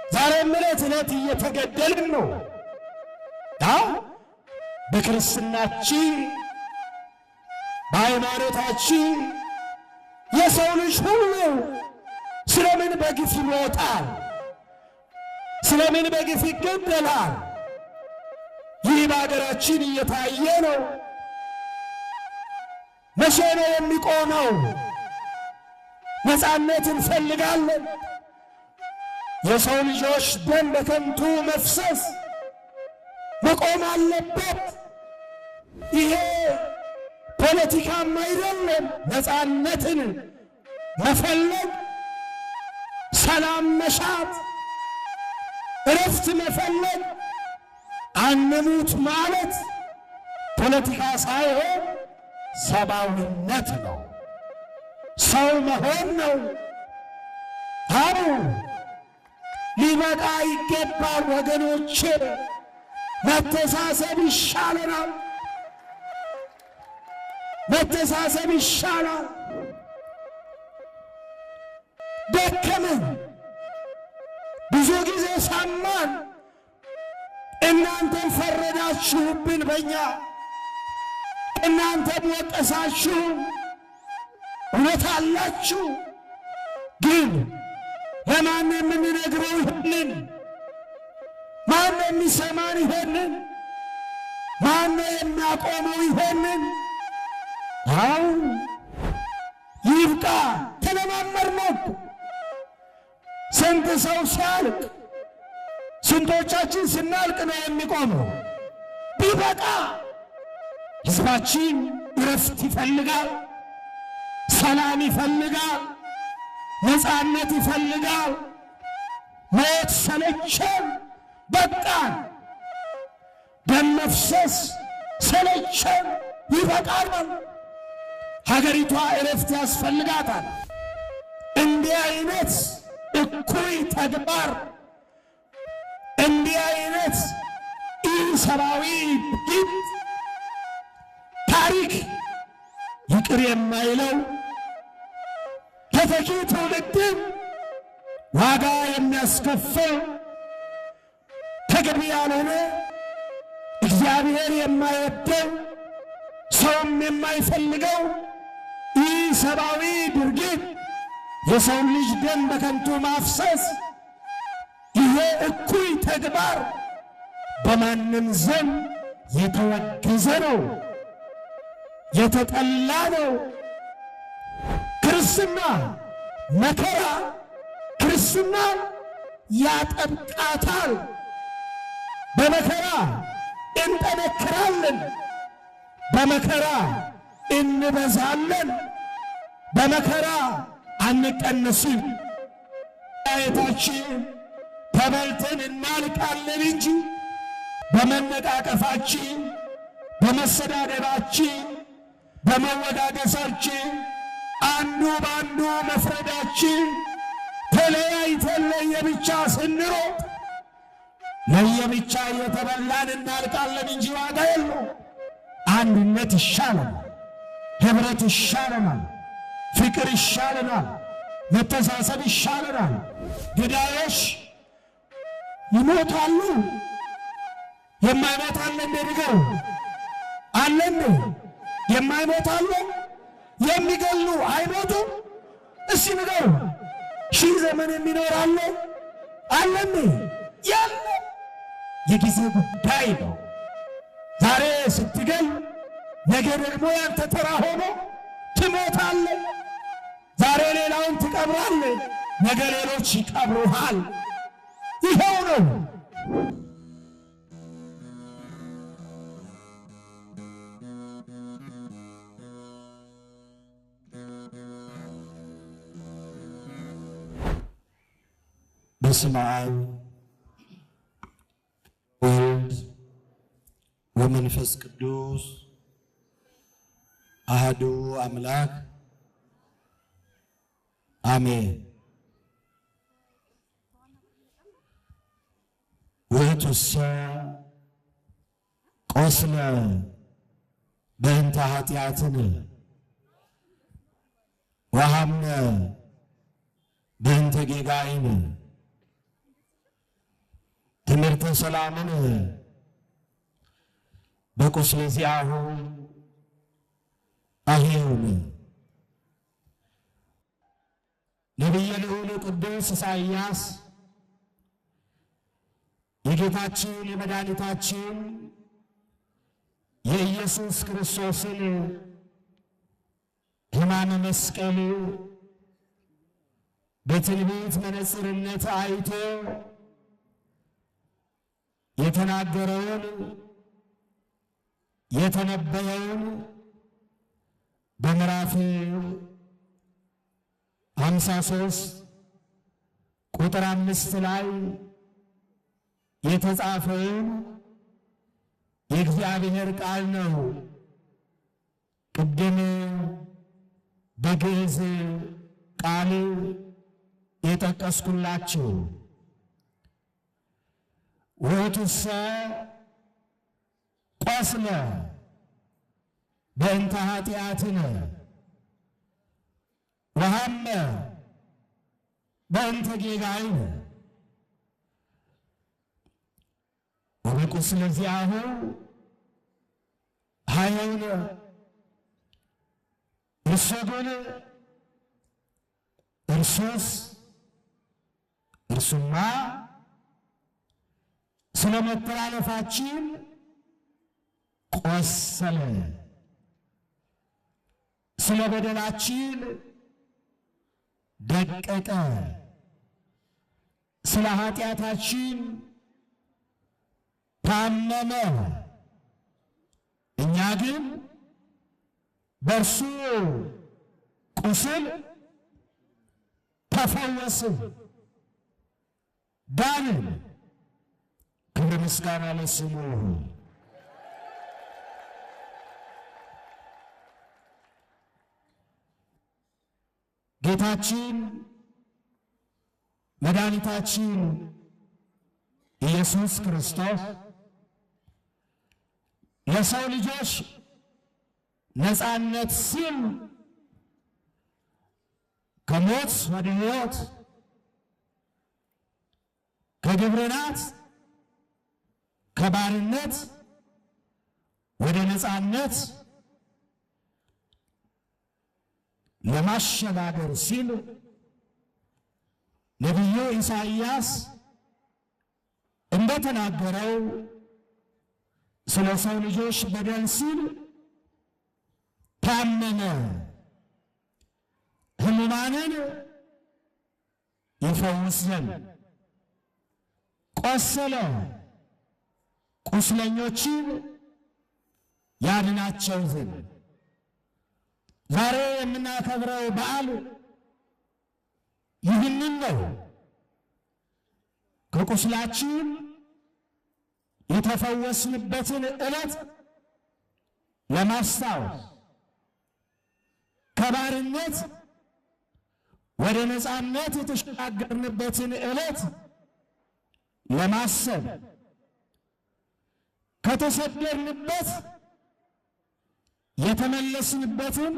ዛሬ ዕለት እየተገደልን ነው። በክርስትናችን በሃይማኖታችን የሰው ልጅ ሁሉ ስለምን በግፍ ይሞታል? ስለምን በግፍ ይገደላል? ይህ በአገራችን እየታየ ነው። መቼ ነው የሚቆመው? ነፃነት እንፈልጋለን። የሰው ልጆች ደም በከንቱ መፍሰስ መቆም አለበት። ይሄ ፖለቲካም አይደለም። ነፃነትን መፈለግ፣ ሰላም መሻት፣ እረፍት መፈለግ፣ አንሙት ማለት ፖለቲካ ሳይሆን ሰብአዊነት ነው። ሰው መሆን ነው። አዎ ሊበቃ ይገባል ወገኖቼ። መተሳሰብ ይሻለናል። መተሳሰብ ይሻላል። ደከመን፣ ብዙ ጊዜ ሰማን። እናንተም ፈረዳችሁብን በእኛ፣ እናንተም ወቀሳችሁ። እውነት አላችሁ። ግን ለማን የምንነግረው ይሄንን? ማን የሚሰማን ይሄንን? ማን የሚያቆመው ይሄንን? አሁን ይብቃ። ተለማመድነው። ስንት ሰው ሲያልቅ፣ ስንቶቻችን ስናልቅ ነው የሚቆመው? ቢበቃ። ሕዝባችን እረፍት ይፈልጋል፣ ሰላም ይፈልጋል፣ ነፃነት ይፈልጋል። ሞት ሰለቸን፣ በቃን። ደም መፍሰስ ሰለቸን፣ ይበቃናል። ሀገሪቷ እረፍት ያስፈልጋታል። እንዲህ አይነት እኩይ ተግባር፣ እንዲህ አይነት ኢሰብአዊ ድርጊት ታሪክ ይቅር የማይለው ተተኪ ትውልድን ዋጋ የሚያስከፍል ተገቢ ያልሆነ እግዚአብሔር የማይወደው ሰውም የማይፈልገው ኢሰብአዊ ድርጊት፣ የሰው ልጅ ደም በከንቱ ማፍሰስ፣ ይሄ እኩይ ተግባር በማንም ዘንድ የተወገዘ ነው፣ የተጠላ ነው። ክርስትና መከራ ክርስትና ያጠብቃታል። በመከራ እንጠነክራለን፣ በመከራ እንበዛለን፣ በመከራ አንቀነስም። አየታችን ተበልተን እናልቃለን እንጂ በመነቃቀፋችን፣ በመሰዳደባችን፣ በመወዳደሳችን፣ አንዱ በአንዱ መፍረዳችን፣ ተለያይተን ለየብቻ ስንሮጥ ለየብቻ እየተበላን እናልቃለን እንጂ ዋጋ የለው። አንድነት ይሻለናል፣ ኅብረት ይሻለናል፣ ፍቅር ይሻለናል፣ መተሳሰብ ይሻለናል። ገዳዮች ይሞታሉ። የማይሞት አለ እንዴ? ንገሩ። አለ እንዴ? የማይሞት አለ? የሚገሉ አይሞቱም? እስቲ ንገሩ። ሺህ ዘመን የሚኖር አለ? አለ እንዴ? ያለ የጊዜ ጉዳይ ነው። ዛሬ ስትገል ነገ ደግሞ ያንተ ተራ ሆኖ ትሞታለህ። ዛሬ ሌላውን ትቀብራለህ፣ ነገ ሌሎች ይቀብሩሃል። ይኸው ነው። በስመ አብ ወወልድ ወመንፈስ ቅዱስ አሐዱ አምላክ አሜን። ውእቱሰ ቆስለ በእንተ ኃጢአትነ ወሐምነ በእንተ ጌጋይነ ፍኖተ ሰላምን በቁስለ ዚአሁ አሕየውን። ነቢየ ልዑል ቅዱስ ኢሳይያስ የጌታችን የመድኃኒታችን የኢየሱስ ክርስቶስን ሕማመ መስቀል በትንቢት መነጽርነት አይቶ የተናገረውን የተነበየውን በምዕራፍ 53 ቁጥር 5 ላይ የተጻፈውን የእግዚአብሔር ቃል ነው። ቅድም በግዕዝ ቃል የጠቀስኩላችሁ ውእቱሰ ቆስለ በእንተ ኃጢአትነ ወሐመ በእንተ ጌጋይነ ወበቁስለ ዚአሁ አሕየውነ። እርሱ ግን እርሱማ ስለ መተላለፋችን ቆሰለ፣ ስለ በደላችን ደቀቀ፣ ስለ ኃጢአታችን ታመመ። እኛ ግን በእርሱ ቁስል ተፈወስን፣ ዳንን። ክብር ምስጋና ለስሙ ይሁን። ጌታችን መድኃኒታችን ኢየሱስ ክርስቶስ ለሰው ልጆች ነፃነት ሲል ከሞት ወደ ሕይወት ከግብርናት ከባርነት ወደ ነፃነት ለማሸጋገር ሲል ነቢዩ ኢሳይያስ እንደተናገረው ስለ ሰው ልጆች በደል ሲል ታመመ፣ ሕሙማንን ይፈውስ ዘንድ ቆሰለ፣ ቁስለኞችን ያድናቸው ዘንድ። ዛሬ የምናከብረው በዓል ይህንን ነው። ከቁስላችን የተፈወስንበትን ዕለት ለማስታወስ፣ ከባርነት ወደ ነፃነት የተሸጋገርንበትን ዕለት ለማሰብ፣ ከተሰደድንበት የተመለስንበትን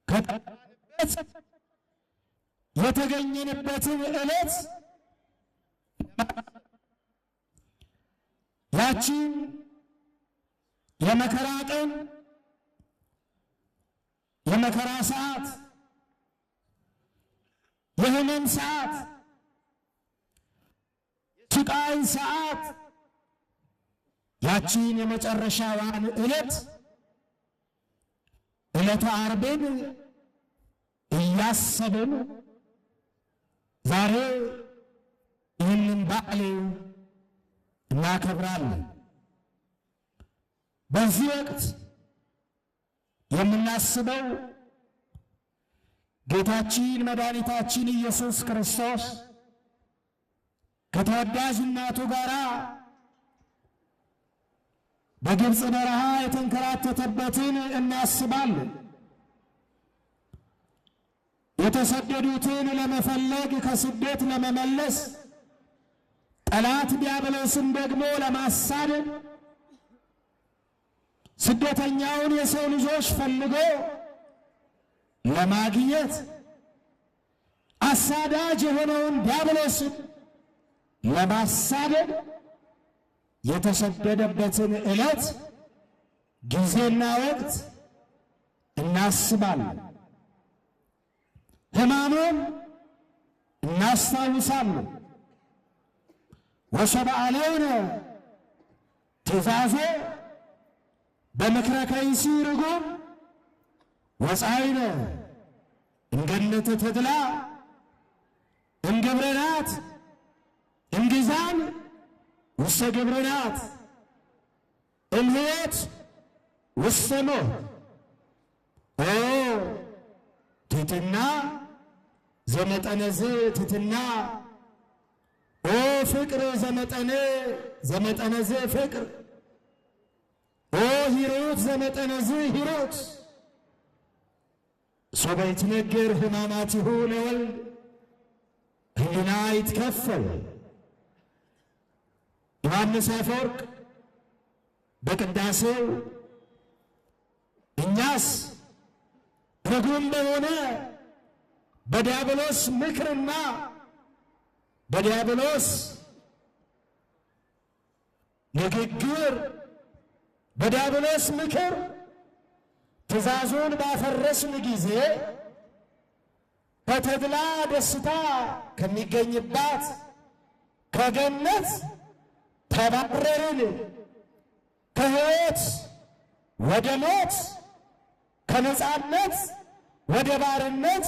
ከጠፋንበት የተገኘንበትን ዕለት ያቺን የመከራ ቀን የመከራ ሰዓት የሕመም ሰዓት የስቃይ ሰዓት ያቺን የመጨረሻዋን ዕለት ዕለተ ዓርብን እያሰብን ዛሬ ይህንን በዓል እናከብራለን። በዚህ ወቅት የምናስበው ጌታችን መድኃኒታችን ኢየሱስ ክርስቶስ ከተወዳጅ እናቱ ጋር በግብፅ በረሃ የተንከራተተበትን እናስባለን። የተሰደዱትን ለመፈለግ ከስደት ለመመለስ ጠላት ዲያብሎስን ደግሞ ለማሳደድ ስደተኛውን የሰው ልጆች ፈልጎ ለማግኘት አሳዳጅ የሆነውን ዲያብሎስን ለማሳደድ የተሰደደበትን ዕለት ጊዜና ወቅት እናስባለን። ሕማሙን እናስታውሳለን። ወሰብአሌነ ትእዛዞ በምክረ ከይሲ ርጉም ወፃይነ እንገነተ ተድላ እንግብረናት እንግዛን ውስተ ግብረናት እምሕይወት ውስተ ሞት። ኦ ትሕትና ዘመጠነዝ ትሕትና፣ ኦ ፍቅር ዘመጠነዝ ፍቅር፣ ኦ ሂሩት ዘመጠነዝ ሂሩት። ሶበ ይትነገር ሕማማቲሁ ለወልድ ሕሊና ይትከፈል። ዮሐንስ አፈወርቅ በቅዳሴው እኛስ ርጉም በሆነ በዲያብሎስ ምክርና በዲያብሎስ ንግግር በዲያብሎስ ምክር ትእዛዙን ባፈረስን ጊዜ በተድላ ደስታ ከሚገኝባት ከገነት ተባረርን፣ ከሕይወት ወደ ሞት ከነጻነት ወደ ባርነት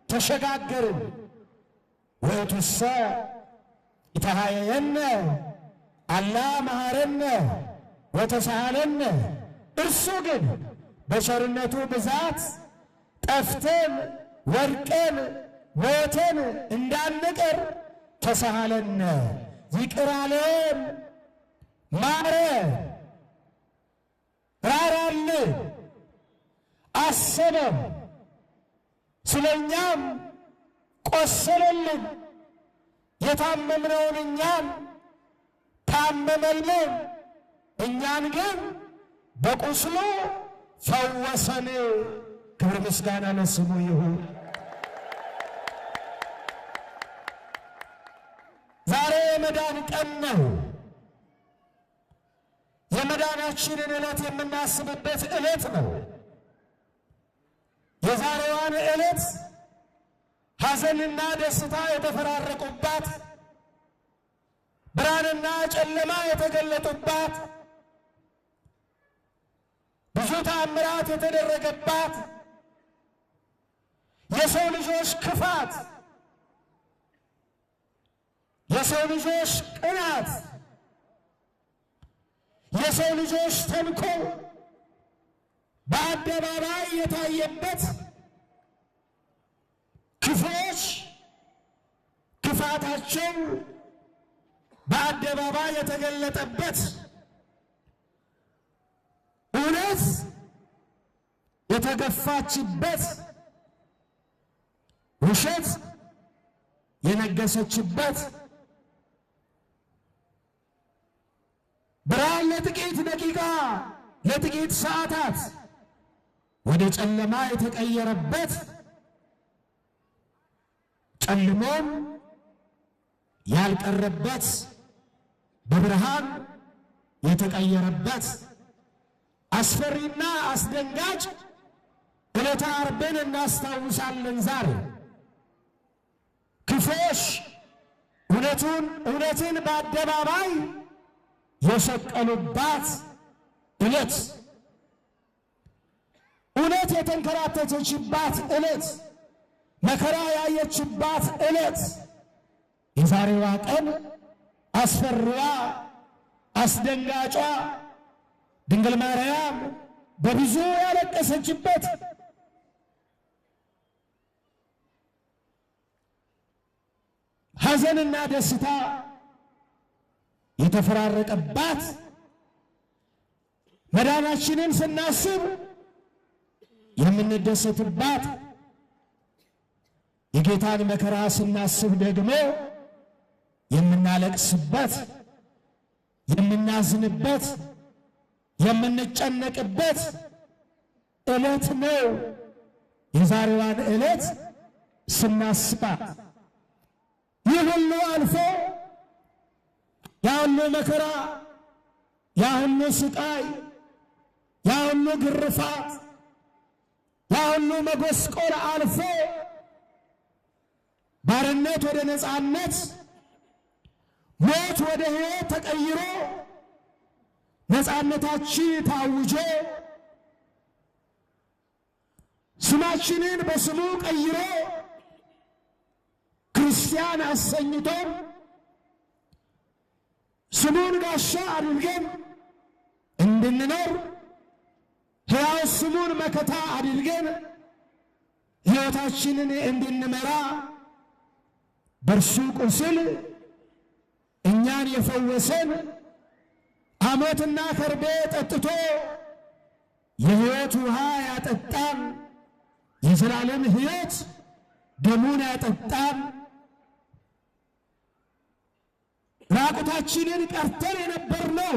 ተሸጋገርን። ወእቱሰ ኢተሃየየነ አላ መሐረነ ወተሳሃለነ። እርሱ ግን በቸርነቱ ብዛት ጠፍተን ወድቀን ሞተን እንዳንቀር ተሳሃለነ፣ ይቅር አለን፣ ማረ፣ ራራልን፣ አሰበን፣ ስለኛም ቆሰለልን። የታመምነውን እኛን ታመመልን፣ እኛን ግን በቁስሉ ፈወሰን። ክብር ምስጋና ለስሙ ይሁን። ዛሬ የመዳን ቀን ነው። የመዳናችንን ዕለት የምናስብበት ዕለት ነው። የዛሬዋን ዕለት ሐዘንና ደስታ የተፈራረቁባት፣ ብርሃንና ጨለማ የተገለጡባት፣ ብዙ ተአምራት የተደረገባት፣ የሰው ልጆች ክፋት፣ የሰው ልጆች ቅናት፣ የሰው ልጆች ተንኮል በአደባባይ የታየበት፣ ክፉዎች ክፋታቸው በአደባባይ የተገለጠበት፣ እውነት የተገፋችበት፣ ውሸት የነገሰችበት፣ ብርሃን ለጥቂት ደቂቃ ለጥቂት ሰዓታት ወደ ጨለማ የተቀየረበት፣ ጨልሞም ያልቀረበት በብርሃን የተቀየረበት አስፈሪና አስደንጋጭ ዕለተ ዓርብን እናስታውሳለን። ዛሬ ክፉዎች እውነትን በአደባባይ የሰቀሉባት ዕለት፣ እውነት የተንከራተተችባት ዕለት፣ መከራ ያየችባት ዕለት፣ የዛሬዋ ቀን አስፈሪዋ አስደንጋጯ ድንግል ማርያም በብዙ ያለቀሰችበት፣ ሐዘንና ደስታ የተፈራረቀባት፣ መዳናችንን ስናስብ የምንደሰትባት፣ የጌታን መከራ ስናስብ ደግሞ የምናለቅስበት፣ የምናዝንበት፣ የምንጨነቅበት ዕለት ነው። የዛሬዋን ዕለት ስናስባት ይህ ሁሉ አልፎ ያሁሉ መከራ፣ ያሁሉ ስቃይ፣ ያሁሉ ግርፋት፣ ያሁሉ መጎስቆል አልፎ ባርነት ወደ ነፃነት፣ ሞት ወደ ሕይወት ተቀይሮ ነፃነታችን ታውጆ ስማችንን በስሙ ቀይሮ ክርስቲያን አሰኝቶን ስሙን ጋሻ አድርገን እንድንኖር ሕያው ስሙን መከታ አድርገን ሕይወታችንን እንድንመራ በእርሱ ቁስል እኛን የፈወሰን ሐሞትና ከርቤ ጠጥቶ የሕይወት ውሃ ያጠጣን የዘላለም ሕይወት ደሙን ያጠጣን ራቁታችንን ቀርተን የነበርነው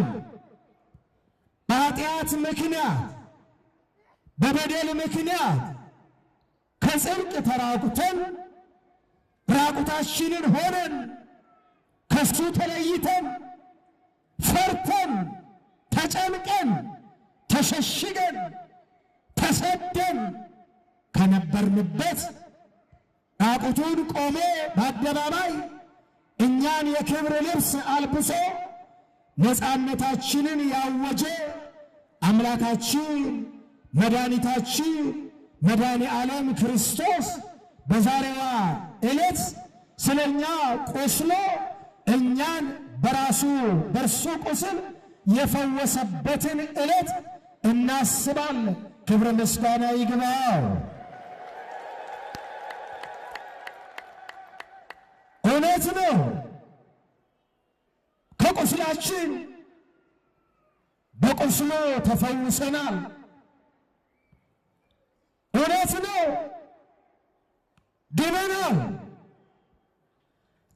በኃጢአት ምክንያት በበደል ምክንያት ከጽድቅ ተራቁተን ራቁታችንን ሆነን ከሱ ተለይተን ፈርተን ተጨንቀን ተሸሽገን ተሰደን ከነበርንበት ራቁቱን ቆሞ በአደባባይ እኛን የክብር ልብስ አልብሶ ነፃነታችንን ያወጀ አምላካችን መድኃኒታችን መድኃኔ ዓለም ክርስቶስ በዛሬዋ ዕለት ስለኛ ቆስሎ እኛን በእርሱ ቁስል የፈወሰበትን ዕለት እናስባለን። ክብረ ምስጋና ይግባው። እውነት ነው፣ ከቁስላችን በቁስሉ ተፈውሰናል። እውነት ነው፣ ድነናል፣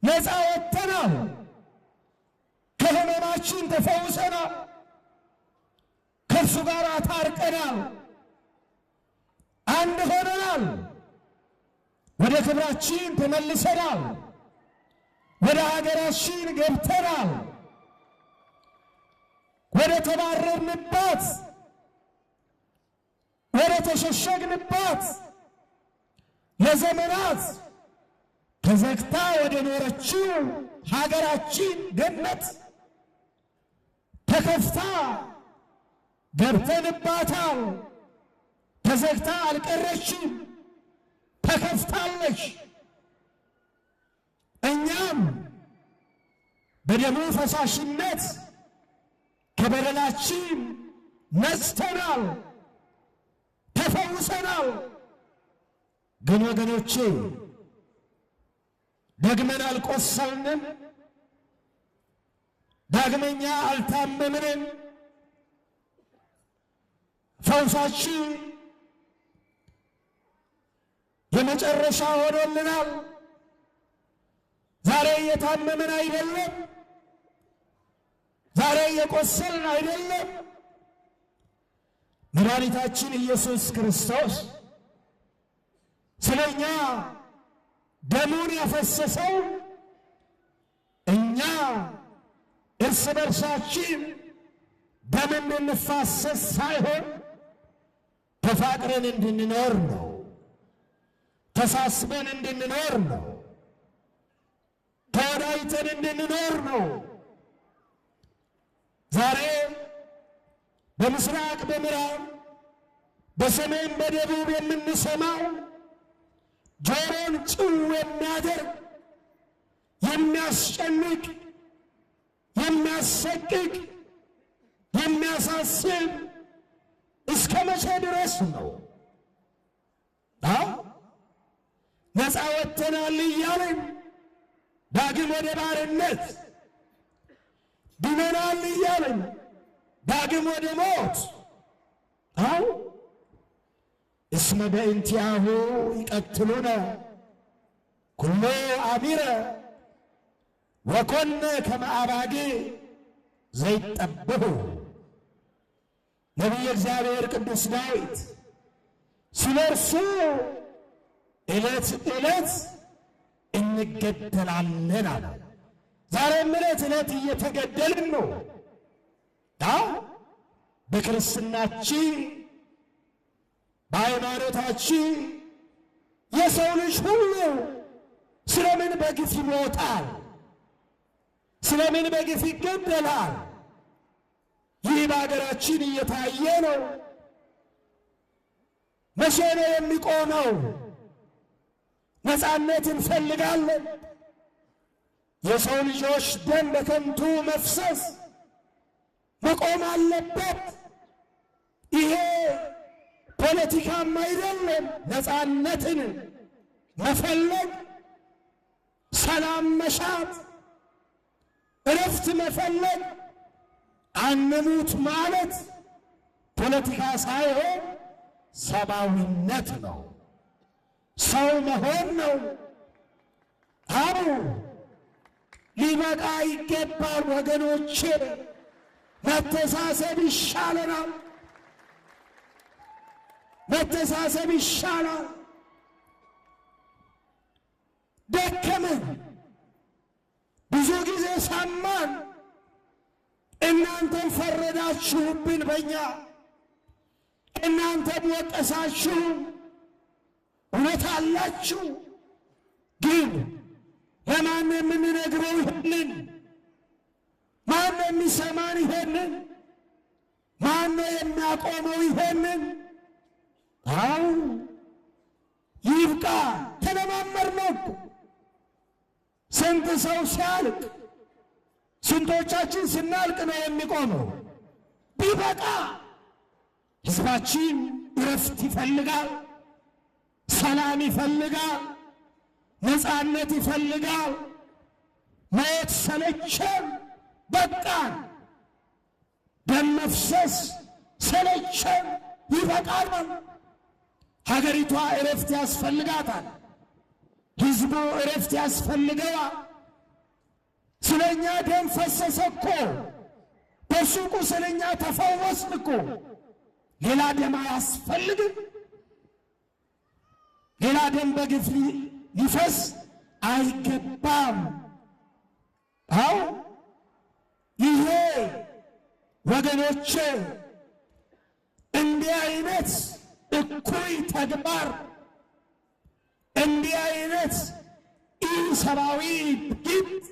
ነፃ ወጥተናል፣ ከሕመማችን ተፈውሰናል፣ ከእርሱ ጋር ታርቀናል፣ አንድ ሆነናል፣ ወደ ክብራችን ተመልሰናል፣ ወደ ሀገራችን ገብተናል፣ ወደ ተባረርንባት ወደ ተሸሸግንባት ለዘመናት ተዘግታ ወደ ኖረችው ሀገራችን ገነት ተከፍታ ገብተንባታል። ተዘግታ አልቀረችም፣ ተከፍታለች። እኛም በደሙ ፈሳሽነት ከበደላችን ነጽተናል፣ ተፈውሰናል። ግን ወገኖቼ ደግመን አልቆሰልንም፣ ዳግመኛ አልታመምንም። ፈውሳችን የመጨረሻ ሆኖልናል። ዛሬ እየታመምን አይደለም፣ ዛሬ እየቆሰልን አይደለም። መድኃኒታችን ኢየሱስ ክርስቶስ ስለኛ ደሙን ያፈሰሰው እኛ እርስ በርሳችን ደም እንድንፋሰስ ሳይሆን ተፋቅረን እንድንኖር ነው። ተሳስበን እንድንኖር ነው። ተወዳይተን እንድንኖር ነው። ዛሬ በምስራቅ በምዕራብ በሰሜን በደቡብ የምንሰማው ጆሮን ጭው የሚያደርግ የሚያስጨንቅ የሚያሰቅቅ የሚያሳስብ እስከ መቼ ድረስ ነው? ነፃ ወጥተናል እያልን ዳግም ወደ ባርነት፣ ድነናል እያልን ዳግም ወደ ሞት። እስመ በእንቲአሁ ይቀትሉነ ኩሎ አሚረ ወኮነ ከመ አባግዕ ዘይጠብሑ። ነቢየ እግዚአብሔር ቅዱስ ዳዊት ስለ እርሱ ዕለት ዕለት እንገደላለን አለ። ዛሬ ዛሬም ዕለት እየተገደልን ነው። በክርስትናችን በሃይማኖታችን የሰው ልጅ ሁሉ ስለምን በግፍ ይሞታል? ስለምን በግፍ ይገደላል? ይህ በአገራችን እየታየ ነው። መቼ ነው የሚቆመው? ነፃነት እንፈልጋለን። የሰው ልጆች ደም በከንቱ መፍሰስ መቆም አለበት። ይሄ ፖለቲካም አይደለም። ነፃነትን መፈለግ፣ ሰላም መሻት፣ እረፍት መፈለግ፣ አንሙት ማለት ፖለቲካ ሳይሆን ሰብአዊነት ነው። ሰው መሆን ነው። አዎ ሊበቃ ይገባል ወገኖቼ። መተሳሰብ ይሻለናል። መተሳሰብ ይሻላል። ደከመን፣ ብዙ ጊዜ ሰማን። እናንተም ፈረዳችሁብን በእኛ፣ እናንተም ወቀሳችሁ። እውነት አላችሁ። ግን ለማን የምንነግረው ይሄንን? ማን የሚሰማን ይሄንን? ማን የሚያቆመው ይሄንን? አው ይብቃ። ተለማመድነው እኮ። ስንት ሰው ሲያልቅ፣ ስንቶቻችን ስናልቅ ነው የሚቆመው? ቢበቃ። ሕዝባችን እረፍት ይፈልጋል፣ ሰላም ይፈልጋል፣ ነፃነት ይፈልጋል። ሞት ሰለቸን፣ በቃን። ደም መፍሰስ ሰለቸን፣ ይበቃል። ሀገሪቷ እረፍት ያስፈልጋታል። ሕዝቡ እረፍት ያስፈልገዋል። ስለኛ ደም ፈሰሰ እኮ፣ በሱቁ ስለኛ ተፈወስን እኮ። ሌላ ደም አያስፈልግም። ሌላ ደም በግፍ ሊፈስ አይገባም። አው ይሄ ወገኖቼ እንዲህ አይነት እኩይ ተግባር፣ እንዲህ አይነት ኢሰብአዊ ድርጊት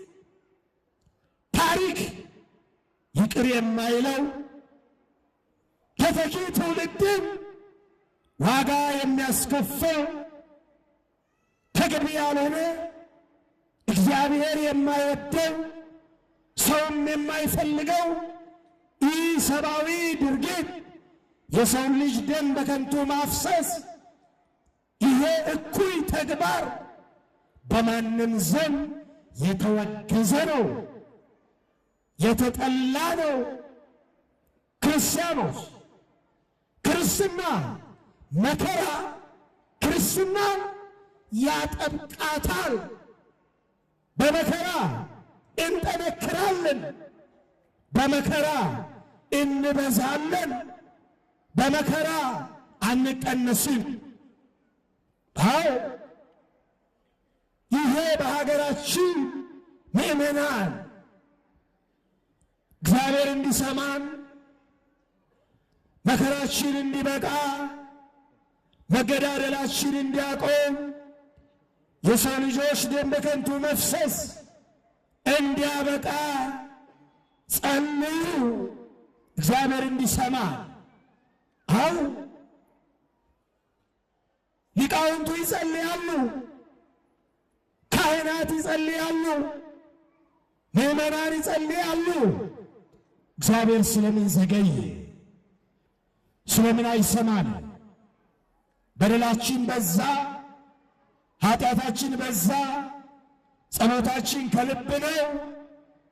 ታሪክ ይቅር የማይለው ተተኪ ትውልድን ዋጋ የሚያስከፍል ተገቢ ያልሆነ እግዚአብሔር የማይወደው ሰውም የማይፈልገው ኢሰብአዊ ድርጊት፣ የሰው ልጅ ደም በከንቱ ማፍሰስ፣ ይሄ እኩይ ተግባር በማንም ዘንድ የተወገዘ ነው፣ የተጠላ ነው። ክርስቲያኖች ክርስትና መከራ ክርስትና ያጠብቃታል። በመከራ እንጠነክራለን፣ በመከራ እንበዛለን፣ በመከራ አንቀነስም። አዎ ይሄ በሀገራችን ምእመናን እግዚአብሔር እንዲሰማን፣ መከራችን እንዲበቃ፣ መገዳደላችን እንዲያቆም፣ የሰው ልጆች ደም በከንቱ መፍሰስ እንዲያበቃ ጸልዩ፣ እግዚአብሔር እንዲሰማ። አው ሊቃውንቱ ይጸልያሉ፣ ካህናት ይጸልያሉ፣ ምዕመናን ይጸልያሉ። እግዚአብሔር ስለምን ዘገየ? ስለምን አይሰማን? በደላችን በዛ፣ ኃጢአታችን በዛ። ጸሎታችን ከልብ ነው፣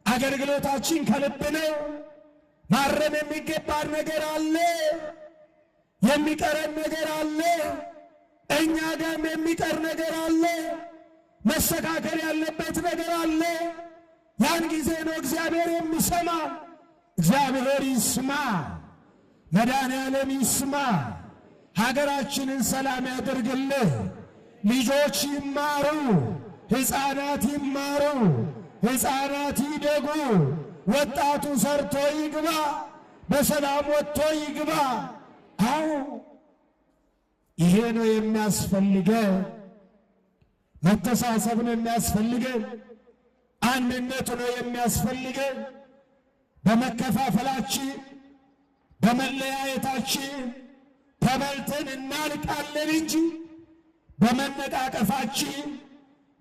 አገልግሎታችን ከልብ ነው። ማረም የሚገባን ነገር አለ፣ የሚቀረን ነገር አለ፣ እኛ ጋርም የሚቀር ነገር አለ፣ መስተካከል ያለበት ነገር አለ። ያን ጊዜ ነው እግዚአብሔር የሚሰማ። እግዚአብሔር ይስማ፣ መድኃኔዓለም ይስማ። ሀገራችንን ሰላም ያደርግልህ። ልጆች ይማሩ፣ ሕፃናት ይማሩ፣ ሕፃናት ይደጉ፣ ወጣቱ ሰርቶ ይግባ፣ በሰላም ወጥቶ ይግባ። አዎ ይሄ ነው የሚያስፈልገን። መተሳሰብ ነው የሚያስፈልገን። አንድነት ነው የሚያስፈልገን። በመከፋፈላችን በመለያየታችን ተበልተን እናልቃለን እንጂ በመነቃቀፋችን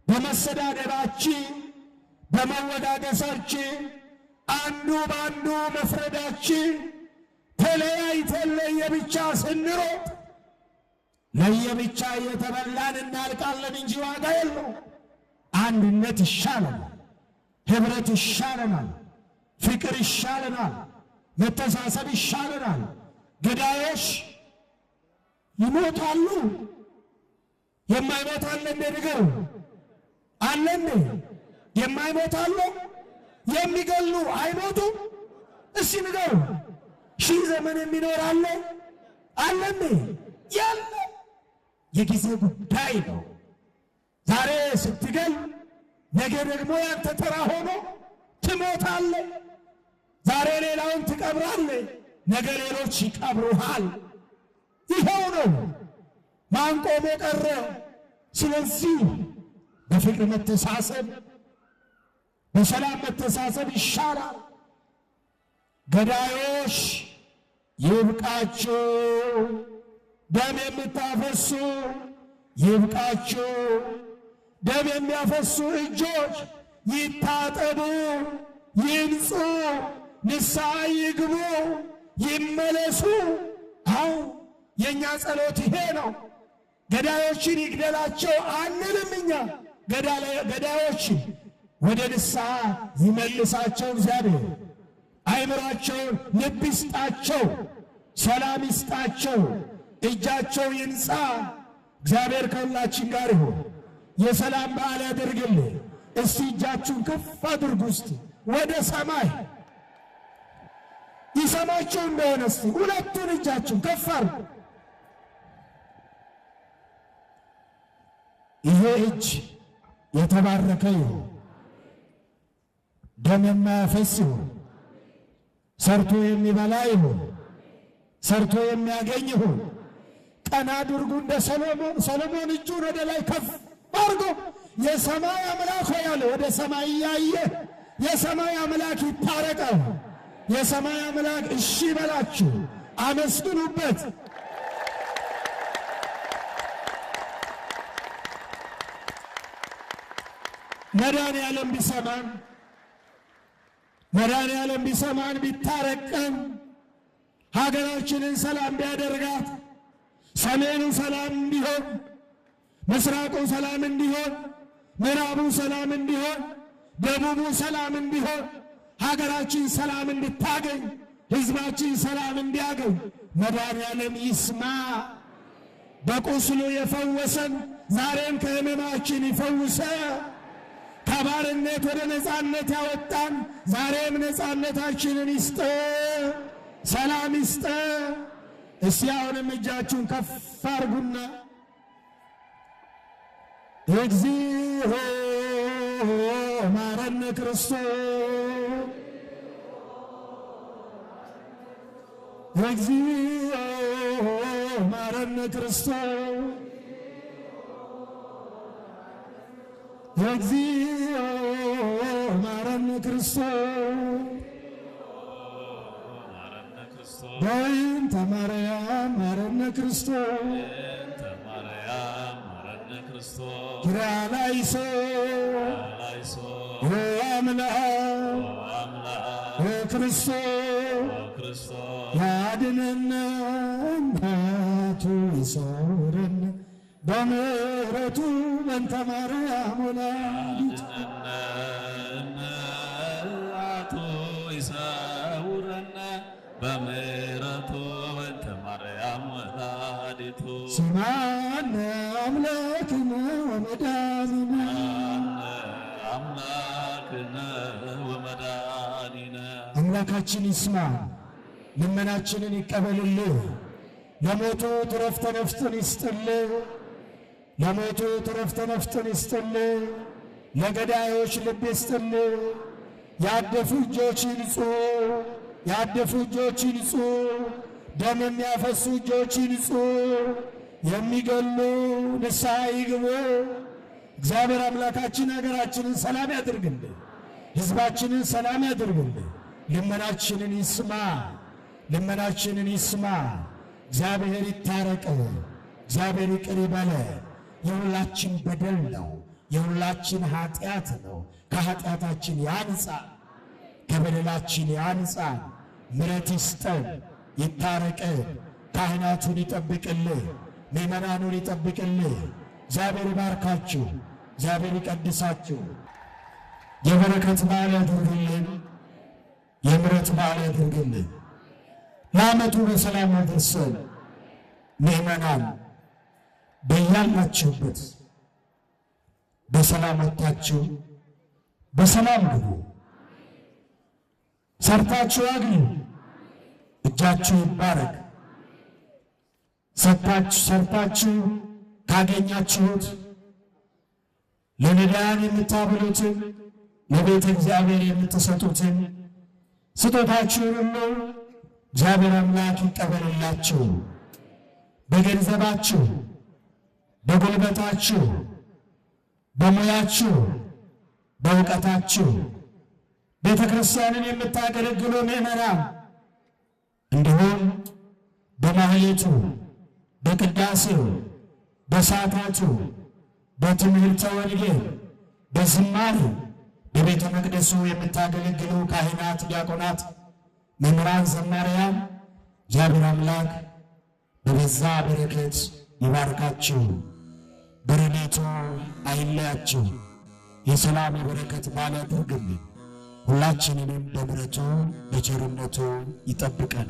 በመሰዳደባችን በመወዳደሳችን አንዱ በአንዱ መፍረዳችን ተለያይተን ለየብቻ ስንሮጥ ለየብቻ እየተበላን እናልቃለን እንጂ ዋጋ የለው። አንድነት ይሻለናል፣ ኅብረት ይሻለናል፣ ፍቅር ይሻለናል፣ መተሳሰብ ይሻለናል። ገዳዮች ይሞታሉ። የማይሞት አለ እንዴ? ንገሩ። አለ እንዴ? የማይሞት አለ? የሚገሉ አይሞቱም? እስቲ ንገሩ። ሺህ ዘመን የሚኖር አለ? አለ እንዴ? ያለ የጊዜ ጉዳይ ነው። ዛሬ ስትገል ነገ ደግሞ ያንተ ተራ ሆኖ ትሞታለህ። ዛሬ ሌላውን ትቀብራለህ፣ ነገ ሌሎች ይቀብሩሃል። ይኸው ነው። ማን ቆሞ ቀረ? ስለዚህ በፍቅር መተሳሰብ፣ በሰላም መተሳሰብ ይሻላል። ገዳዮች ይብቃችሁ፣ ደም የምታፈሱ ይብቃችሁ፣ ደም የሚያፈሱ እጆች ይታጠቡ፣ ይንጹ፣ ንስሐ ይግቡ፣ ይመለሱ። አዎ የእኛ ጸሎት ይሄ ነው። ገዳዮችን ይግደላቸው አንልም እኛ። ገዳዮችን ወደ ንስሐ ይመልሳቸው እግዚአብሔር። አይምሯቸውን ልብ ይስጣቸው፣ ሰላም ይስጣቸው፣ እጃቸው ይንጻ። እግዚአብሔር ከሁላችን ጋር ይሁን። የሰላም በዓል ያደርግልን። እስቲ እጃችሁን ከፍ አድርጉ እስቲ ወደ ሰማይ። ይሰማችሁ እንደሆነ እስቲ ሁለቱን እጃችሁን ከፍ አድርጉ። ይሄ እጅ የተባረከ ይሁን፣ ደም የማያፈስ ይሁን፣ ሰርቶ የሚበላ ይሁን፣ ሰርቶ የሚያገኝ ይሁን። ቀና አድርጉ እንደ ሰሎሞን እጁን ወደ ላይ ከፍ አድርጎ የሰማይ አምላክ ሆይ አለ። ወደ ሰማይ እያየ የሰማይ አምላክ ይታረቀው። የሰማይ አምላክ እሺ በላችሁ፣ አመስግኑበት። መድኃኔዓለም ቢሰማን ቢታረቀን፣ ሀገራችንን ሰላም ቢያደርጋት፣ ሰሜኑ ሰላም እንዲሆን፣ ምስራቁ ሰላም እንዲሆን፣ ምዕራቡ ሰላም እንዲሆን፣ ደቡቡ ሰላም እንዲሆን፣ ሀገራችን ሰላም እንድታገኝ፣ ሕዝባችን ሰላም እንዲያገኝ መድኃኔዓለም ይስማ። በቁስሉ የፈወሰን ዛሬም ከሕመማችን ይፈውሰ። ከባርነት ወደ ነፃነት ያወጣን ዛሬም ነፃነታችንን ይስጠ፣ ሰላም ይስጠ። እስቲ አሁንም እጃችሁን ከፍ አድርጉና እግዚኦ ማረነ ክርስቶስ፣ እግዚኦ ማረነ ክርስቶስ፣ እግዚኦ ማረነ ክርስቶስ፣ በእንተ ማርያም ማረነ ክርስቶስ፣ ኪርያላይሶ ወአምላክ ወክርስቶስ ያድነነ እናቱ ይሰውረነ በምሕረቱ በእንተ ማርያም ወላዲቱ እናቱ ይሰውረነ በምሕረቱ በእንተ ማርያም ወላዲቱ ስማነ አምላክነ ወመድኃኒነ አምላክነ ወመድኃኒነ። አምላካችን ይስማ፣ ልመናችንን ይቀበልልህ። ለሞቱት ዕረፍተ ነፍስን ይስጥልህ፣ ለሞቱት ዕረፍተ ነፍስን ይስጥልህ፣ ለገዳዮች ልብ ይስጥልህ። ያደፉ እጆች ይንጹ፣ ያደፉ እጆች ይንጹ፣ ደም የሚያፈሱ እጆች ይንጹ፣ የሚገሉ ንስሐ ይግቡ። እግዚአብሔር አምላካችን ሀገራችንን ሰላም ያድርግልን፣ ሕዝባችንን ሰላም ያድርግልን። ልመናችንን ይስማ፣ ልመናችንን ይስማ። እግዚአብሔር ይታረቅ፣ እግዚአብሔር ይቅር ይበለ። የሁላችን በደል ነው፣ የሁላችን ኃጢአት ነው። ከኃጢአታችን ያንጻ፣ ከበደላችን ያንጻ። ምሕረት ይስጠን፣ ይታረቅ። ካህናቱን ይጠብቅልህ፣ ምእመናኑን ይጠብቅልህ። እግዚአብሔር ይባርካችሁ፣ እግዚአብሔር ይቀድሳችሁ። የበረከት በዓል ያድርግልን፣ የምሕረት በዓል ያድርግልን። ለዓመቱ በሰላም ያድርሰን። ምእመናን በያላችሁበት በሰላም ወጥታችሁ በሰላም ግቡ። ሰርታችሁ አግኙ፣ እጃችሁ ይባረክ። ሰርታችሁ ካገኛችሁት ለነዳያን የምታበሉትን ለቤተ እግዚአብሔር የምትሰጡትን ስጦታችሁን ሁሉ እግዚአብሔር አምላክ ይቀበልላችሁ። በገንዘባችሁ፣ በጉልበታችሁ፣ በሙያችሁ፣ በእውቀታችሁ ቤተ ክርስቲያንን የምታገለግሉ ምእመናን እንዲሁም በማህሌቱ፣ በቅዳሴው፣ በሰዓታቱ፣ በትምህርተ ወንጌል፣ በዝማሬ በቤተ መቅደሱ የምታገለግሉ ካህናት፣ ዲያቆናት፣ መምህራን፣ ዘማሪያን እግዚአብሔር አምላክ በበዛ በረከት ይባርካችሁ፣ በረድኤቱ አይለያችሁ። የሰላም የበረከት በዓል ያድርግልን። ሁላችንንም በምሕረቱ በቸርነቱ ይጠብቀን።